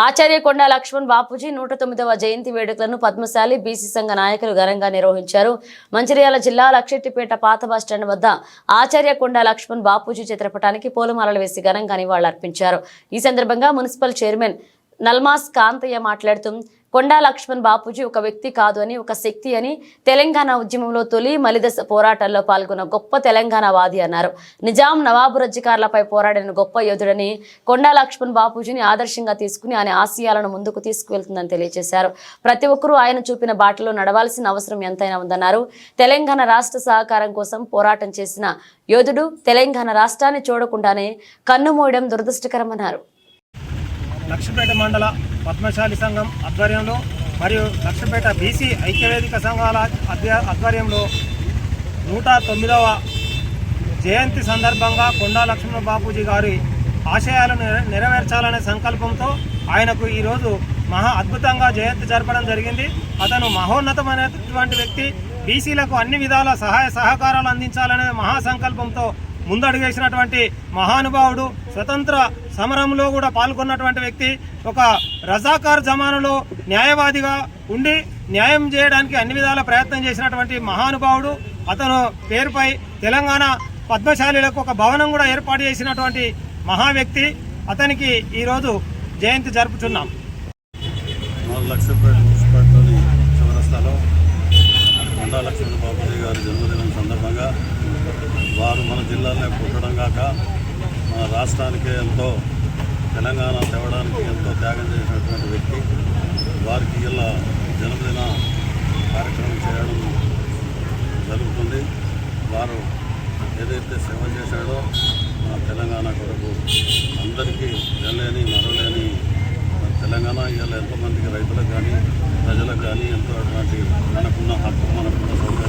ఆచార్య కొండా లక్ష్మణ్ బాపూజీ 109వ జయంతి వేడుకలను పద్మశాలి బీసీ సంఘ నాయకులు ఘనంగా నిర్వహించారు. మంచిర్యాల జిల్లా లక్షెట్టిపేట పాత బస్టాండ్ వద్ద ఆచార్య కొండా లక్ష్మణ్ బాపూజీ చిత్రపటానికి పూలమాలలు వేసి ఘనంగా నివాళులర్పించారు. ఈ సందర్భంగా మున్సిపల్ చైర్మన్ నల్మాస్ కాంతయ్య మాట్లాడుతూ కొండా లక్ష్మణ్ బాపూజీ ఒక వ్యక్తి కాదు అని, ఒక శక్తి అని, తెలంగాణ ఉద్యమంలో తొలి మలిదశ పోరాటాల్లో పాల్గొన్న గొప్ప తెలంగాణవాది అన్నారు. నిజాం నవాబు రజ్జికార్లపై పోరాడిన గొప్ప యోధుడని, కొండా లక్ష్మణ్ బాపూజీని ఆదర్శంగా తీసుకుని ఆయన ఆశయాలను ముందుకు తీసుకువెళ్తుందని తెలియజేశారు. ప్రతి ఒక్కరూ ఆయన చూపిన బాటలో నడవాల్సిన అవసరం ఎంతైనా ఉందన్నారు. తెలంగాణ రాష్ట్ర సహకారం కోసం పోరాటం చేసిన యోధుడు తెలంగాణ రాష్ట్రాన్ని చూడకుండానే కన్నుమూయడం దురదృష్టకరమన్నారు. లక్షపేట మండల పద్మశాలి సంఘం ఆధ్వర్యంలో మరియు లక్షపేట బీసీ ఐక్యవేదిక సంఘాల ఆధ్వర్యంలో 109వ జయంతి సందర్భంగా కొండా లక్ష్మణ బాపూజీ గారి ఆశయాలను నెరవేర్చాలనే సంకల్పంతో ఆయనకు ఈరోజు మహా అద్భుతంగా జయంతి జరపడం జరిగింది. అతను మహోన్నతమైనటువంటి వ్యక్తి, బీసీలకు అన్ని విధాల సహాయ సహకారాలు అందించాలనే మహాసంకల్పంతో ముందడుగేసినటువంటి మహానుభావుడు. స్వతంత్ర సమరంలో కూడా పాల్గొన్నటువంటి వ్యక్తి. ఒక రజాకార్ జమానాలో న్యాయవాదిగా ఉండి న్యాయం చేయడానికి అన్ని విధాల ప్రయత్నం చేసినటువంటి మహానుభావుడు. అతను పేరుపై తెలంగాణ పద్మశాలీలకు ఒక భవనం కూడా ఏర్పాటు చేసినటువంటి మహా వ్యక్తి. అతనికి ఈరోజు జయంతి జరుపుతున్నాం. లక్షపేట మున్సిపాలిటీలోని చౌరస్తాలో కొండా లక్ష్మణ బాపూజీ గారి జన్మదినం సందర్భంగా వారు మన జిల్లాలో పుట్టడం కాక మన రాష్ట్రానికి ఎంతో తెలంగాణ తేవడానికి ఎంతో త్యాగం చేసినటువంటి వ్యక్తి. వారికి ఇలా జన్మదిన కార్యక్రమం చేయడం జరుగుతుంది. వారు ఏదైతే సేవ చేశాడో మన తెలంగాణ కొరకు అందరికీ వెళ్ళలేని మరలేని తెలంగాణ ఇవాళ ఎంతోమందికి రైతులకు కానీ ప్రజలకు కానీ ఎంతో అటువంటి మనకున్న హక్కు మనకున్న సౌకర్యం